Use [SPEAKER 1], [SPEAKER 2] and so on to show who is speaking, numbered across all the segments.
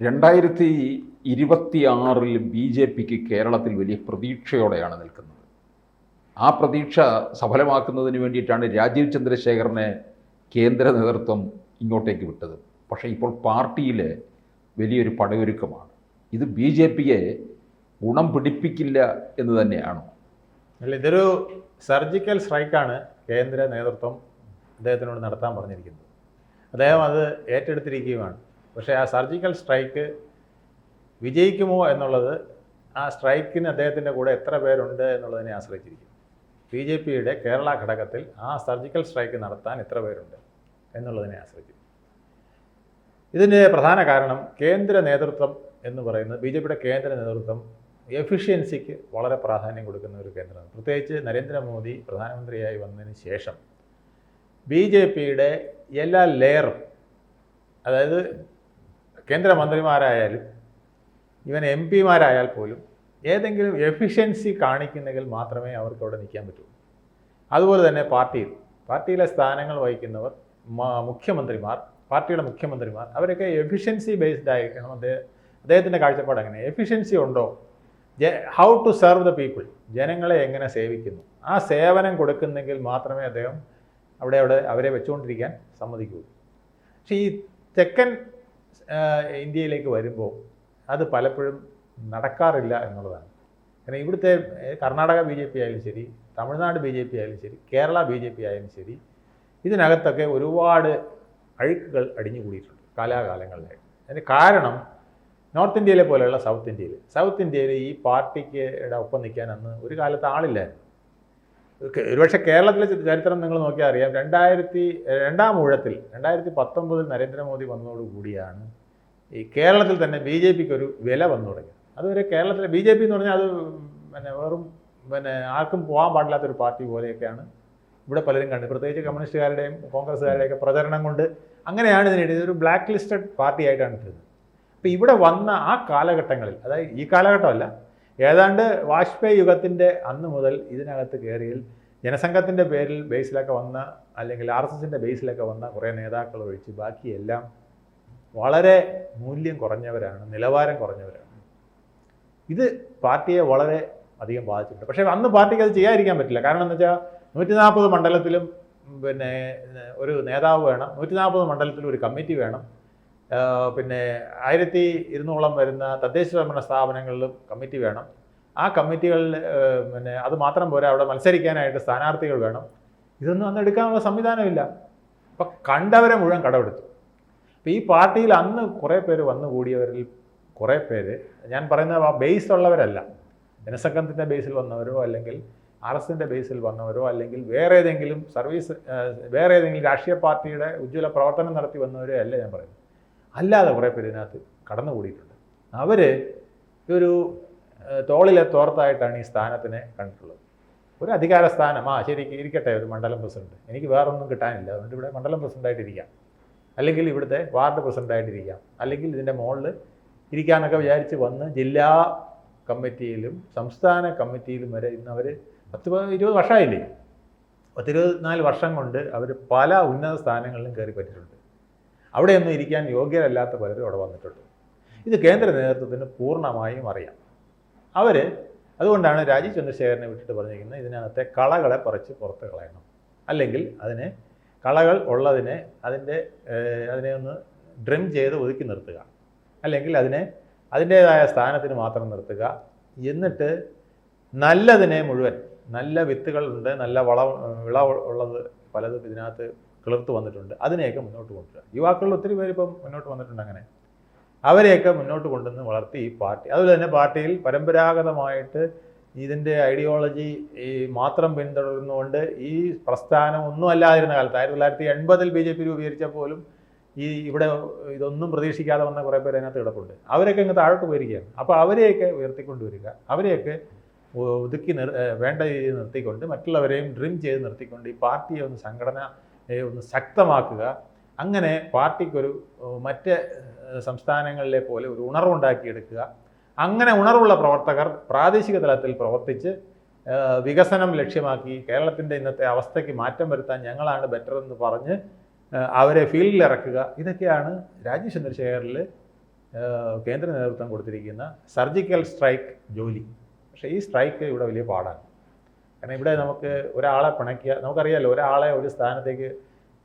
[SPEAKER 1] 2026 B J പിക്ക് കേരളത്തിൽ വലിയ പ്രതീക്ഷയോടെയാണ് നിൽക്കുന്നത്. ആ പ്രതീക്ഷ സഫലമാക്കുന്നതിന് വേണ്ടിയിട്ടാണ് രാജീവ് ചന്ദ്രശേഖറിനെ കേന്ദ്ര നേതൃത്വം ഇങ്ങോട്ടേക്ക് വിട്ടത്. പക്ഷേ ഇപ്പോൾ പാർട്ടിയിൽ വലിയൊരു പടയൊരുക്കമാണ്. ഇത് ബി ജെ പിയെ ഗുണം പിടിപ്പിക്കില്ല എന്ന് തന്നെയാണോ?
[SPEAKER 2] അല്ല, ഇതൊരു സർജിക്കൽ സ്ട്രൈക്കാണ് കേന്ദ്ര നേതൃത്വം അദ്ദേഹത്തിനോട് നടത്താൻ പറഞ്ഞിരിക്കുന്നത്. അദ്ദേഹം അത് ഏറ്റെടുത്തിരിക്കുകയുമാണ്. പക്ഷേ ആ സർജിക്കൽ സ്ട്രൈക്ക് വിജയിക്കുമോ എന്നുള്ളത് ആ സ്ട്രൈക്കിന് അദ്ദേഹത്തിൻ്റെ കൂടെ എത്ര പേരുണ്ട് എന്നുള്ളതിനെ ആശ്രയിച്ചിരിക്കും. ബി ജെ പിയുടെ കേരള ഘടകത്തിൽ ആ സർജിക്കൽ സ്ട്രൈക്ക് നടത്താൻ എത്ര പേരുണ്ട് എന്നുള്ളതിനെ ആശ്രയിച്ചിരിക്കും. ഇതിൻ്റെ പ്രധാന കാരണം കേന്ദ്ര നേതൃത്വം എന്ന് പറയുന്നത്, ബി ജെ പിയുടെ കേന്ദ്ര നേതൃത്വം എഫിഷ്യൻസിക്ക് വളരെ പ്രാധാന്യം കൊടുക്കുന്ന ഒരു കേന്ദ്രമാണ്. പ്രത്യേകിച്ച് നരേന്ദ്രമോദി പ്രധാനമന്ത്രിയായി വന്നതിന് ശേഷം ബി ജെ പിയുടെ എല്ലാ ലെയറും, അതായത് കേന്ദ്രമന്ത്രിമാരായാലും ഇവൻ എം പിമാരായാൽ പോലും ഏതെങ്കിലും എഫിഷ്യൻസി കാണിക്കുന്നെങ്കിൽ മാത്രമേ അവർക്ക് അവിടെ നിൽക്കാൻ പറ്റുള്ളൂ. അതുപോലെ തന്നെ പാർട്ടിയിലെ സ്ഥാനങ്ങൾ വഹിക്കുന്നവർ, മുഖ്യമന്ത്രിമാർ, പാർട്ടിയുടെ മുഖ്യമന്ത്രിമാർ, അവരൊക്കെ എഫിഷ്യൻസി ബേസ്ഡ് ആയിരിക്കണം. അദ്ദേഹത്തിൻ്റെ കാഴ്ചപ്പാട് അങ്ങനെ. എഫിഷ്യൻസി ഉണ്ടോ, how to serve the people, ജനങ്ങളെ എങ്ങനെ സേവിക്കുന്നു, ആ സേവനം കൊടുക്കുന്നെങ്കിൽ മാത്രമേ അദ്ദേഹം അവരെ വെച്ചുകൊണ്ടിരിക്കാൻ സമ്മതിക്കുകയുള്ളൂ. പക്ഷേ ഈ തെക്കൻ ഇന്ത്യയിലേക്ക് വരുമ്പോൾ അത് പലപ്പോഴും നടക്കാറില്ല എന്നുള്ളതാണ്. കാരണം ഇവിടുത്തെ കർണാടക ബി ജെ പി ആയാലും ശരി, തമിഴ്നാട് ബി ജെ പി ആയാലും ശരി, കേരള ബി ജെ പി ആയാലും ശരി, ഇതിനകത്തൊക്കെ ഒരുപാട് അഴുക്കുകൾ അടിഞ്ഞുകൂടിയിട്ടുണ്ട് കാലാകാലങ്ങളിലായിട്ട്. അതിന് കാരണം നോർത്ത് ഇന്ത്യയിലെ പോലെയുള്ള സൗത്ത് ഇന്ത്യയിൽ ഈ പാർട്ടിക്ക് ഒപ്പം നിൽക്കാൻ അന്ന് ഒരു കാലത്ത് ആളില്ലായിരുന്നു. ഒരുപക്ഷെ കേരളത്തിലെ ചരിത്രം നിങ്ങൾ നോക്കിയാൽ അറിയാം. 2019 നരേന്ദ്രമോദി വന്നതോടുകൂടിയാണ് ഈ കേരളത്തിൽ തന്നെ ബി ജെ പിക്ക് ഒരു വില വന്നു തുടങ്ങി. അതുവരെ കേരളത്തിലെ ബി ജെ പി എന്ന് പറഞ്ഞാൽ അത് വെറും ആർക്കും പോകാൻ പാടില്ലാത്തൊരു പാർട്ടി പോലെയൊക്കെയാണ് ഇവിടെ പലരും കണ്ടത്. പ്രത്യേകിച്ച് കമ്മ്യൂണിസ്റ്റുകാരുടെയും കോൺഗ്രസ്സുകാരുടെയൊക്കെ പ്രചരണം കൊണ്ട് അങ്ങനെയാണ് ഇതിനിടയിൽ ഒരു ബ്ലാക്ക് ലിസ്റ്റഡ് പാർട്ടി ആയിട്ടാണ് ഇട്ടത്. അപ്പോൾ ഇവിടെ വന്ന ആ കാലഘട്ടങ്ങളിൽ, അതായത് ഈ കാലഘട്ടമല്ല, ഏതാണ്ട് വാജ്പേയി യുഗത്തിൻ്റെ അന്ന് മുതൽ ഇതിനകത്ത് കയറിയിൽ ജനസംഘത്തിൻ്റെ ബേസിലൊക്കെ വന്ന, അല്ലെങ്കിൽ RSSൻ്റെ ബേസിലൊക്കെ വന്ന കുറേ നേതാക്കൾ ഒഴിച്ച് ബാക്കിയെല്ലാം വളരെ മൂല്യം കുറഞ്ഞവരാണ്, നിലവാരം കുറഞ്ഞവരാണ്. ഇത് പാർട്ടിയെ വളരെ അധികം ബാധിച്ചിട്ടുണ്ട്. പക്ഷേ അന്ന് പാർട്ടിക്ക് അത് ചെയ്യാതിരിക്കാൻ പറ്റില്ല. കാരണം എന്ന് വെച്ചാൽ 140 മണ്ഡലത്തിലും ഒരു നേതാവ് വേണം, 140 മണ്ഡലത്തിലും ഒരു കമ്മിറ്റി വേണം, 1200 വരുന്ന തദ്ദേശ സ്വയംഭരണ സ്ഥാപനങ്ങളിലും കമ്മിറ്റി വേണം. ആ കമ്മിറ്റികളിൽ അത് മാത്രം പോരാ, അവിടെ മത്സരിക്കാനായിട്ട് സ്ഥാനാർത്ഥികൾ വേണം. ഇതൊന്നും അന്ന് എടുക്കാനുള്ള സംവിധാനമില്ല. അപ്പം കണ്ടവരെ മുഴുവൻ കടമെടുത്തു. അപ്പോൾ ഈ പാർട്ടിയിൽ അന്ന് കുറേ പേര് വന്നുകൂടിയവരിൽ കുറേ പേര്, ഞാൻ പറയുന്ന ബേസ് ഉള്ളവരല്ല, ജനസംഘത്തിൻ്റെ ബേസിൽ വന്നവരോ അല്ലെങ്കിൽ RSSൻ്റെ ബേസിൽ വന്നവരോ അല്ലെങ്കിൽ വേറെ ഏതെങ്കിലും രാഷ്ട്രീയ പാർട്ടിയുടെ ഉജ്ജ്വല പ്രവർത്തനം നടത്തി വന്നവരോ അല്ല ഞാൻ പറയുന്നത്. അല്ലാതെ കുറേ പേര് ഇതിനകത്ത് കടന്നുകൂടിയിട്ടുണ്ട്. അവർ ഒരു തോളിലെ തോർത്തായിട്ടാണ് ഈ സ്ഥാനത്തിനെ കണ്ടിട്ടുള്ളത്. ഒരു അധികാര സ്ഥാനം, ശരി ഇരിക്കട്ടെ, ഒരു മണ്ഡലം പ്രസിഡന്റ്, എനിക്ക് വേറൊന്നും കിട്ടാനില്ല, അതുകൊണ്ട് ഇവിടെ മണ്ഡലം പ്രസിഡൻ്റായിട്ടിരിക്കാം, അല്ലെങ്കിൽ ഇവിടുത്തെ വാർഡ് പ്രസിഡൻ്റായിട്ടിരിക്കാം, അല്ലെങ്കിൽ ഇതിൻ്റെ മുകളിൽ ഇരിക്കാമെന്നൊക്കെ വിചാരിച്ച് വന്ന് ജില്ലാ കമ്മിറ്റിയിലും സംസ്ഥാന കമ്മിറ്റിയിലും വരെ ഇന്ന് അവർ 10-20 വർഷമായില്ലേ, 10-24 വർഷം കൊണ്ട് അവർ പല ഉന്നത സ്ഥാനങ്ങളിലും കയറി പറ്റിയിട്ടുണ്ട്. അവിടെയൊന്നും ഇരിക്കാൻ യോഗ്യരല്ലാത്ത പലരും അവിടെ വന്നിട്ടുണ്ട്. ഇത് കേന്ദ്ര നേതൃത്വത്തിന് പൂർണ്ണമായും അറിയാം. അതുകൊണ്ടാണ് രാജീവ് ചന്ദ്രശേഖരനെ വിട്ടിട്ട് പറഞ്ഞിരിക്കുന്നത്, ഇതിനകത്തെ കളകളെ പറിച്ച് പുറത്ത് കളയണം, അല്ലെങ്കിൽ കളകൾ ഉള്ളതിനെ അതിനെ ഒന്ന് ഡ്രിം ചെയ്ത് ഒതുക്കി നിർത്തുക, അല്ലെങ്കിൽ അതിൻ്റേതായ സ്ഥാനത്തിന് മാത്രം നിർത്തുക. എന്നിട്ട് നല്ലതിനെ മുഴുവൻ, നല്ല വിത്തുകളുണ്ട്, നല്ല വിളവ് ഉള്ളത് പലതും ഇതിനകത്ത് കിളിർത്ത് വന്നിട്ടുണ്ട്, അതിനെയൊക്കെ മുന്നോട്ട് കൊണ്ടുവരിക. യുവാക്കളിൽ ഒത്തിരി പേര് ഇപ്പം മുന്നോട്ട് വന്നിട്ടുണ്ട്. അങ്ങനെ അവരെയൊക്കെ മുന്നോട്ട് കൊണ്ടുവന്ന് വളർത്തി ഈ പാർട്ടി. അതുപോലെ തന്നെ പാർട്ടിയിൽ പരമ്പരാഗതമായിട്ട് ഇതിൻ്റെ ഐഡിയോളജി മാത്രം പിന്തുടരുന്നുകൊണ്ട് ഈ പ്രസ്ഥാനം ഒന്നും അല്ലാതിരുന്ന കാലത്ത് 1980 ബി ജെ പി രൂപീകരിച്ച പോലും ഇവിടെ ഇതൊന്നും പ്രതീക്ഷിക്കാതെ വന്ന കുറേ പേര് അതിനകത്ത് കിടപ്പുണ്ട്. അവരൊക്കെ ഇങ്ങ് താഴോട്ട് പോയിരിക്കുകയാണ്. അപ്പോൾ അവരെയൊക്കെ ഉയർത്തിക്കൊണ്ടുവരിക, അവരെയൊക്കെ വേണ്ട രീതിയിൽ നിർത്തിക്കൊണ്ട്, മറ്റുള്ളവരെയും ഡ്രിം ചെയ്ത് നിർത്തിക്കൊണ്ട് ഈ പാർട്ടിയെ ഒന്ന് ശക്തമാക്കുക. അങ്ങനെ പാർട്ടിക്കൊരു മറ്റ് സംസ്ഥാനങ്ങളിലെ പോലെ ഒരു ഉണർവുണ്ടാക്കിയെടുക്കുക. അങ്ങനെ ഉണർവുള്ള പ്രവർത്തകർ പ്രാദേശിക തലത്തിൽ പ്രവർത്തിച്ച് വികസനം ലക്ഷ്യമാക്കി കേരളത്തിൻ്റെ ഇന്നത്തെ അവസ്ഥയ്ക്ക് മാറ്റം വരുത്താൻ ഞങ്ങളാണ് ബെറ്റർ എന്ന് പറഞ്ഞ് അവരെ ഫീൽഡിൽ ഇറക്കുക. ഇതൊക്കെയാണ് രാജീവ് ചന്ദ്രശേഖറിൽ കേന്ദ്ര നേതൃത്വം കൊടുത്തിരിക്കുന്ന സർജിക്കൽ സ്ട്രൈക്ക് ജോലി. പക്ഷേ ഈ സ്ട്രൈക്ക് ഇവിടെ വലിയ പാടാണ്. കാരണം ഇവിടെ നമുക്ക് ഒരാളെ പിണയ്ക്കുക, നമുക്കറിയാമല്ലോ, ഒരാളെ ഒരു സ്ഥാനത്തേക്ക്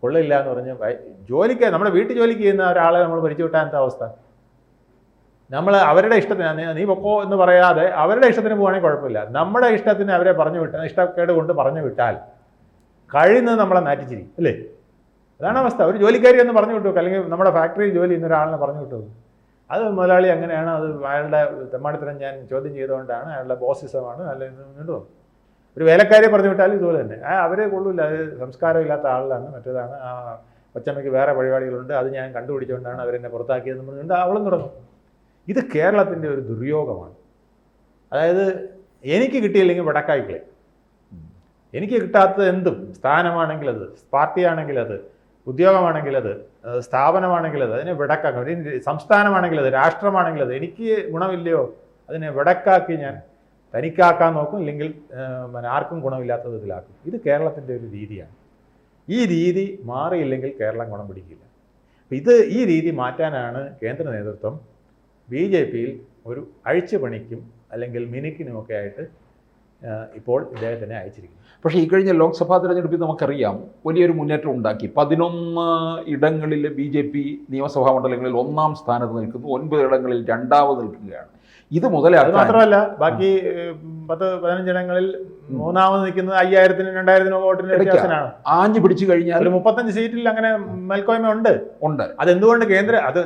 [SPEAKER 2] കൊള്ളില്ല എന്ന് പറഞ്ഞ് ജോലിക്ക്, നമ്മുടെ വീട്ടു ജോലിക്ക് ചെയ്യുന്ന ഒരാളെ നമ്മൾ പിരിച്ചു വിട്ടാനത്തെ അവസ്ഥ. നമ്മൾ അവരുടെ ഇഷ്ടത്തിന് നീ പൊക്കോ എന്ന് പറയാതെ അവരുടെ ഇഷ്ടത്തിന് പോവുകയാണെങ്കിൽ കുഴപ്പമില്ല. നമ്മുടെ ഇഷ്ടത്തിന് അവരെ പറഞ്ഞു വിട്ടാൽ, ഇഷ്ടക്കേട് കൊണ്ട് പറഞ്ഞു വിട്ടാൽ കഴിയുന്നത് നമ്മളെ നാറ്റിച്ചിരിക്കും, അല്ലേ? അതാണ് അവസ്ഥ. ഒരു ജോലിക്കാരി എന്ന് പറഞ്ഞു വിട്ടു, അല്ലെങ്കിൽ നമ്മുടെ ഫാക്ടറിയിൽ ജോലി ചെയ്യുന്ന ഒരാളിനെ പറഞ്ഞു വിട്ടു. അത് മുതലാളി അങ്ങനെയാണ്, അത് അയാളുടെ തെമ്മാടിത്തരം ഞാൻ ചോദ്യം ചെയ്തുകൊണ്ടാണ്, അയാളുടെ ബോസിസമാണ്, അല്ല ഇതുകൊണ്ടോ. ഒരു വേലക്കാരിയെ പറഞ്ഞു വിട്ടാലും ഇതുപോലെ തന്നെ. അവരെ കൊള്ളില്ല, അത് സംസ്കാരമില്ലാത്ത ആളാണ്, മറ്റേതാണ്, ആ കൊച്ചമ്മയ്ക്ക് വേറെ പരിപാടികളുണ്ട്, അത് ഞാൻ കണ്ടുപിടിച്ചുകൊണ്ടാണ് അവരെന്നെ പുറത്താക്കിയതെന്ന് പറഞ്ഞുകൊണ്ട് അവളും തുടങ്ങും. ഇത് കേരളത്തിൻ്റെ ഒരു ദുര്യോഗമാണ്. അതായത് എനിക്ക് കിട്ടിയില്ലെങ്കിൽ വടക്കായിക്കളെ, എനിക്ക് കിട്ടാത്തത് എന്തും, സ്ഥാനമാണെങ്കിൽ അത്, പാർട്ടിയാണെങ്കിൽ അത്, ഉദ്യോഗമാണെങ്കിൽ അത്, സ്ഥാപനമാണെങ്കിൽ അത്, അതിനെ വിടക്കാക്കും. ഒരു സംസ്ഥാനമാണെങ്കിൽ അത്, രാഷ്ട്രമാണെങ്കിൽ അത്, എനിക്ക് ഗുണമില്ലയോ അതിനെ വിടക്കാക്കി ഞാൻ തനിക്കാക്കാൻ നോക്കും, ഇല്ലെങ്കിൽ ആർക്കും ഗുണമില്ലാത്ത വിധത്തിലാക്കും. ഇത് കേരളത്തിൻ്റെ ഒരു രീതിയാണ്. ഈ രീതി മാറിയില്ലെങ്കിൽ കേരളം ഗുണം പിടിക്കില്ല. ഈ രീതി മാറ്റാനാണ് കേന്ദ്ര നേതൃത്വം BJPയിൽ ഒരു അഴിച്ചുപണിക്കും അല്ലെങ്കിൽ മിനുക്കിനുമൊക്കെ ആയിട്ട് ഇപ്പോൾ ഇദ്ദേഹത്തിനെ അയച്ചിരിക്കുന്നു.
[SPEAKER 1] പക്ഷേ ഈ കഴിഞ്ഞ ലോക്സഭാ തെരഞ്ഞെടുപ്പിൽ നമുക്കറിയാം വലിയൊരു മുന്നേറ്റം ഉണ്ടാക്കി. 11 ഇടങ്ങളിൽ BJP നിയമസഭാ മണ്ഡലങ്ങളിൽ 1ാം സ്ഥാനത്ത് നിൽക്കുന്നു, 9 ഇടങ്ങളിൽ 2ാമത് നിൽക്കുകയാണ്. ഇത് മുതലാക്കാൻ
[SPEAKER 2] മാത്രമല്ല ബാക്കി 10-15 ഇടങ്ങളിൽ 3ാമത് നിൽക്കുന്നത് 5000-നും 2000-നും വോട്ടിന് വ്യത്യാസമാണ്.
[SPEAKER 1] ആഞ്ഞു പിടിച്ചു കഴിഞ്ഞാൽ
[SPEAKER 2] ഒരു 35 സീറ്റിൽ അങ്ങനെ മേൽക്കോയ്മ ഉണ്ട്. അതെന്തുകൊണ്ട് അത്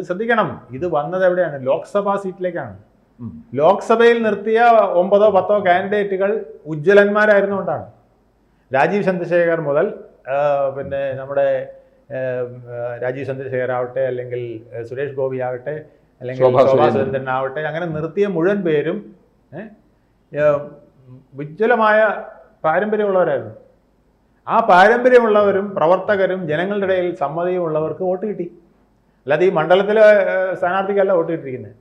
[SPEAKER 2] ശ്രദ്ധിക്കണം. ഇത് വന്നത് എവിടെയാണ്? ലോക്സഭാ സീറ്റിലേക്കാണ്. ലോക്സഭയിൽ നിർത്തിയ 9-10 കാൻഡിഡേറ്റുകൾ ഉജ്ജ്വലന്മാരായിരുന്നുകൊണ്ടാണ്. രാജീവ് ചന്ദ്രശേഖർ മുതൽ പിന്നെ നമ്മുടെ രാജീവ് ചന്ദ്രശേഖർ ആവട്ടെ, അല്ലെങ്കിൽ സുരേഷ് ഗോപി ആവട്ടെ, അല്ലെങ്കിൽ ശോഭാ സുരേന്ദ്രൻ ആവട്ടെ, അങ്ങനെ നിർത്തിയ മുഴുവൻ പേരും ഉജ്ജ്വലമായ പാരമ്പര്യമുള്ളവരായിരുന്നു. ആ പാരമ്പര്യമുള്ളവരും പ്രവർത്തകരും ജനങ്ങളുടെ ഇടയിൽ സമ്മതിയുമുള്ളവർക്ക് വോട്ട് കിട്ടി. അല്ലാതെ ഈ മണ്ഡലത്തിലെ സ്ഥാനാർത്ഥിക്കല്ല വോട്ട് കിട്ടിയിരിക്കുന്നത്,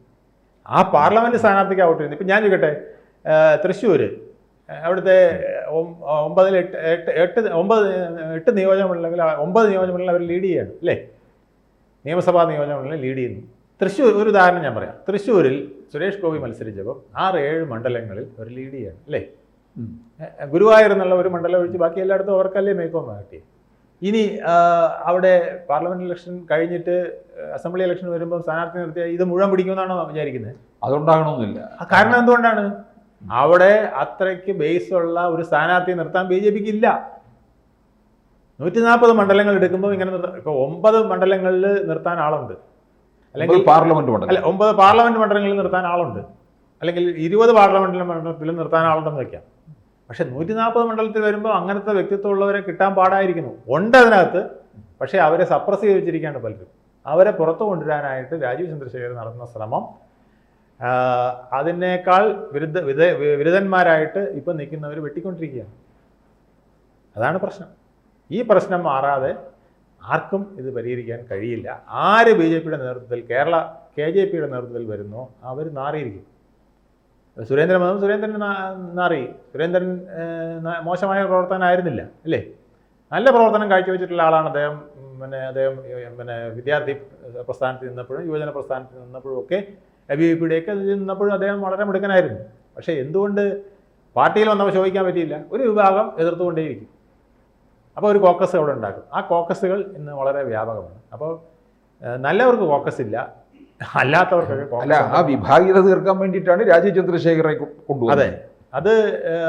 [SPEAKER 2] ആ പാർലമെൻറ്റ് സ്ഥാനാർത്ഥിക്കാണ് വോട്ട് കിട്ടുന്നത്. ഇപ്പം ഞാൻ ചോദിക്കട്ടെ, തൃശ്ശൂർ അവിടുത്തെ 8 നിയോജകമണ്ഡലങ്ങളിൽ 9 നിയോജകമണ്ഡലം അവർ ലീഡ് ചെയ്യാണ്, അല്ലേ? നിയമസഭാ നിയോജകമണ്ഡലം ലീഡ് ചെയ്യുന്നു. തൃശ്ശൂർ ഒരു ഉദാഹരണം ഞാൻ പറയാം. തൃശ്ശൂരിൽ സുരേഷ് ഗോപി മത്സരിച്ചപ്പോൾ 6-7 മണ്ഡലങ്ങളിൽ അവർ ലീഡ് ചെയ്യാണ്, അല്ലേ? ഗുരുവായൂർ എന്നുള്ള ഒരു മണ്ഡലം ഒഴിച്ച് ബാക്കി എല്ലായിടത്തും അവർക്കല്ലേ മേൽക്കോയ്മ കിട്ടി. ഇനി അവിടെ പാർലമെന്റ് ഇലക്ഷൻ കഴിഞ്ഞിട്ട് അസംബ്ലി ഇലക്ഷൻ വരുമ്പോൾ സ്ഥാനാർത്ഥി നിർത്തിയാൽ ഇത് മുഴുവൻ പിടിക്കുമെന്നാണോ വിചാരിക്കുന്നത്?
[SPEAKER 1] അതുണ്ടാകണമെന്നില്ല.
[SPEAKER 2] കാരണം എന്തുകൊണ്ടാണ്? അവിടെ അത്രയ്ക്ക് ബേസ് ഉള്ള ഒരു സ്ഥാനാർത്ഥി നിർത്താൻ BJPക്ക് ഇല്ല. 140 മണ്ഡലങ്ങൾ എടുക്കുമ്പോൾ ഇങ്ങനെ ഇപ്പോൾ 9 മണ്ഡലങ്ങളിൽ നിർത്താൻ ആളുണ്ട്, അല്ലെങ്കിൽ 9 പാർലമെന്റ് മണ്ഡലങ്ങളിൽ നിർത്താൻ ആളുണ്ട്, അല്ലെങ്കിൽ 20 പാർലമെന്റ് മണ്ഡലത്തിൽ നിർത്താൻ ആളുണ്ടെന്ന് വയ്ക്കാം. പക്ഷെ 140 മണ്ഡലത്തിൽ വരുമ്പോൾ അങ്ങനത്തെ വ്യക്തിത്വമുള്ളവരെ കിട്ടാൻ പാടായിരിക്കുന്നു. ഉണ്ട് അതിനകത്ത്, പക്ഷേ അവരെ സപ്രസ് ചെയ്ത് വെച്ചിരിക്കുകയാണ് പലരും. അവരെ പുറത്തു കൊണ്ടുവരാനായിട്ട് രാജീവ് ചന്ദ്രശേഖർ നടത്തുന്ന ശ്രമം അതിനേക്കാൾ വിരുദ്ധന്മാരായിട്ട് ഇപ്പം നിൽക്കുന്നവർ വെട്ടിക്കൊണ്ടിരിക്കുകയാണ്. അതാണ് പ്രശ്നം. ഈ പ്രശ്നം മാറാതെ ആർക്കും ഇത് പരിഹരിക്കാൻ കഴിയില്ല. ആര് BJPയുടെ നേതൃത്വത്തിൽ, കേരള KJPയുടെ നേതൃത്വത്തിൽ വരുന്നോ അവർ നാറിയിരിക്കും. സുരേന്ദ്രൻ നാറി. സുരേന്ദ്രൻ മോശമായ പ്രവർത്തനമായിരുന്നില്ല, അല്ലേ? നല്ല പ്രവർത്തനം കാഴ്ചവെച്ചിട്ടുള്ള ആളാണ് അദ്ദേഹം. അദ്ദേഹം വിദ്യാർത്ഥി പ്രസ്ഥാനത്തിൽ നിന്നപ്പോഴും യുവജന പ്രസ്ഥാനത്തിൽ നിന്നപ്പോഴും ഒക്കെ BJPയുടെയൊക്കെ നിന്നപ്പോഴും അദ്ദേഹം വളരെ മിടുക്കനായിരുന്നു. പക്ഷേ എന്തുകൊണ്ട് പാർട്ടിയിൽ വന്നപ്പോൾ ചോദിക്കാൻ പറ്റിയില്ല? ഒരു വിഭാഗം എതിർത്തുകൊണ്ടേയിരിക്കും. അപ്പോൾ ഒരു കോക്കസ് അവിടെ ഉണ്ടാക്കും. ആ കോക്കസുകൾ ഇന്ന് വളരെ വ്യാപകമാണ്. അപ്പോൾ നല്ലവർക്ക് കോക്കസ് ഇല്ല, അല്ലാത്തവർക്കൊക്കെ
[SPEAKER 1] ആ വിഭാഗീയത തീർക്കാൻ വേണ്ടിയിട്ടാണ് രാജീവ് ചന്ദ്രശേഖരെ കൊണ്ടുപോകുന്നത്.
[SPEAKER 2] അതെ,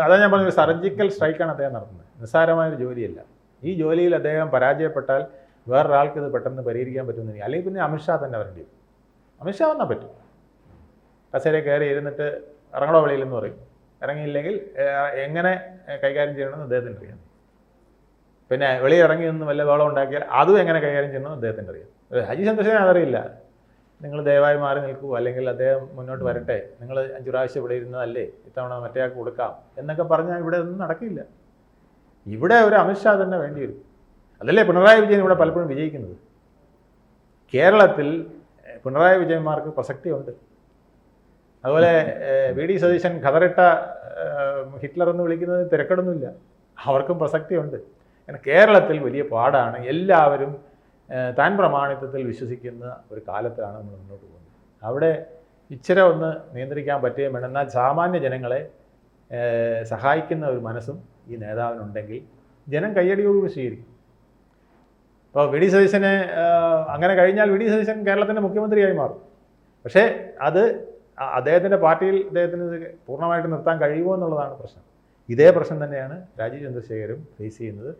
[SPEAKER 2] അതാ ഞാൻ പറഞ്ഞത്, സർജിക്കൽ സ്ട്രൈക്കാണ് അദ്ദേഹം നടത്തുന്നത്. നിസ്സാരമായൊരു ജോലിയല്ല. ഈ ജോലിയിൽ അദ്ദേഹം പരാജയപ്പെട്ടാൽ വേറൊരാൾക്ക് ഇത് പെട്ടെന്ന് പരിഹരിക്കാൻ പറ്റുമെന്ന്, അല്ലെങ്കിൽ പിന്നെ അമിത്ഷാ തന്നെ വരേണ്ടി വരും. അമിത്ഷാ വന്നാൽ പറ്റും. കസേര കയറി ഇരുന്നിട്ട് ഇറങ്ങണോ വെളിയിലെന്ന് പറയും. ഇറങ്ങിയില്ലെങ്കിൽ എങ്ങനെ കൈകാര്യം ചെയ്യണമെന്ന് അദ്ദേഹത്തിന് അറിയാം. പിന്നെ വെളിയിൽ ഇറങ്ങി നിന്ന് വല്ല വേളം ഉണ്ടാക്കിയാൽ അതും എങ്ങനെ കൈകാര്യം ചെയ്യണമെന്ന് അദ്ദേഹത്തിന് അറിയാം. രാജീവ് ചന്ദ്രശേഖരൻ അതറിയില്ല. നിങ്ങൾ ദയവായി മാറി നിൽക്കൂ, അല്ലെങ്കിൽ അദ്ദേഹം മുന്നോട്ട് വരട്ടെ, നിങ്ങൾ 5 പ്രാവശ്യം ഇവിടെ ഇരുന്നതല്ലേ, ഇത്തവണ മറ്റേയാൾക്ക് കൊടുക്കാം എന്നൊക്കെ പറഞ്ഞാൽ ഇവിടെ ഒന്നും നടക്കില്ല. ഇവിടെ ഒരു അമിത്ഷാ തന്നെ വേണ്ടി വരും. അതല്ലേ പിണറായി വിജയൻ ഇവിടെ പലപ്പോഴും വിജയിക്കുന്നത്. കേരളത്തിൽ പിണറായി വിജയന്മാർക്ക് പ്രസക്തിയുണ്ട്. അതുപോലെ VD സതീശൻ ഖദറിട്ട ഹിറ്റ്ലർ എന്ന് വിളിക്കുന്നത് തിരക്കടൊന്നുമില്ല, അവർക്കും പ്രസക്തിയുണ്ട്. കാരണം കേരളത്തിൽ വലിയ പാടാണ്. എല്ലാവരും താൻ പ്രമാണിത്വത്തിൽ വിശ്വസിക്കുന്ന ഒരു കാലത്തിലാണ് നമ്മൾ മുന്നോട്ട് പോകുന്നത്. അവിടെ ഇച്ചിരി ഒന്ന് നിയന്ത്രിക്കാൻ പറ്റുകയും വേണം. എന്നാൽ സാമാന്യ ജനങ്ങളെ സഹായിക്കുന്ന ഒരു മനസ്സും ഈ നേതാവിനുണ്ടെങ്കിൽ ജനം കയ്യടിയോടുകൂടി സ്വീകരിക്കും. ഇപ്പോൾ വി ഡി സതീശനെ അങ്ങനെ കഴിഞ്ഞാൽ വി ഡി സതീശൻ കേരളത്തിൻ്റെ മുഖ്യമന്ത്രിയായി മാറും. പക്ഷേ അത് അദ്ദേഹത്തിൻ്റെ പാർട്ടിയിൽ അദ്ദേഹത്തിന് പൂർണ്ണമായിട്ട് നിർത്താൻ കഴിയുമോ എന്നുള്ളതാണ് പ്രശ്നം. ഇതേ പ്രശ്നം തന്നെയാണ് രാജീവ് ചന്ദ്രശേഖരും ഫേസ് ചെയ്യുന്നത്.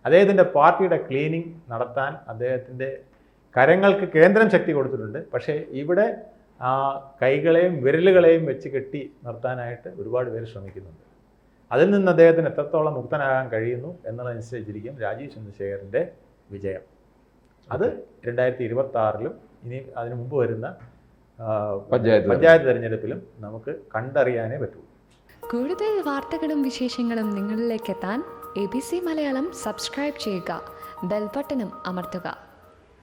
[SPEAKER 2] അദ്ദേഹത്തിൻ്റെ പാർട്ടിയുടെ ക്ലീനിങ് നടത്താൻ അദ്ദേഹത്തിൻ്റെ കരങ്ങൾക്ക് കേന്ദ്രം ശക്തി കൊടുത്തിട്ടുണ്ട്. പക്ഷേ ഇവിടെ ആ കൈകളെയും വിരലുകളെയും വെച്ച് കെട്ടി നിർത്താനായിട്ട് ഒരുപാട് പേര് ശ്രമിക്കുന്നുണ്ട്. അതിൽ നിന്ന് അദ്ദേഹത്തിന് എത്രത്തോളം മുക്തനാകാൻ കഴിയുന്നു എന്നുള്ളതനുസരിച്ചിരിക്കും രാജീവ് ചന്ദ്രശേഖരൻ്റെ വിജയം. അത് 2026-ലും ഇനി അതിനു മുമ്പ് വരുന്ന പഞ്ചായത്ത് തെരഞ്ഞെടുപ്പിലും നമുക്ക് കണ്ടറിയാനേ പറ്റുള്ളൂ.
[SPEAKER 3] കൂടുതൽ വാർത്തകളും വിശേഷങ്ങളും നിങ്ങളിലേക്ക് എത്താൻ ABC മലയാളം സബ്സ്ക്രൈബ് ചെയ്യുക, ബെൽ ബട്ടണും അമർത്തുക.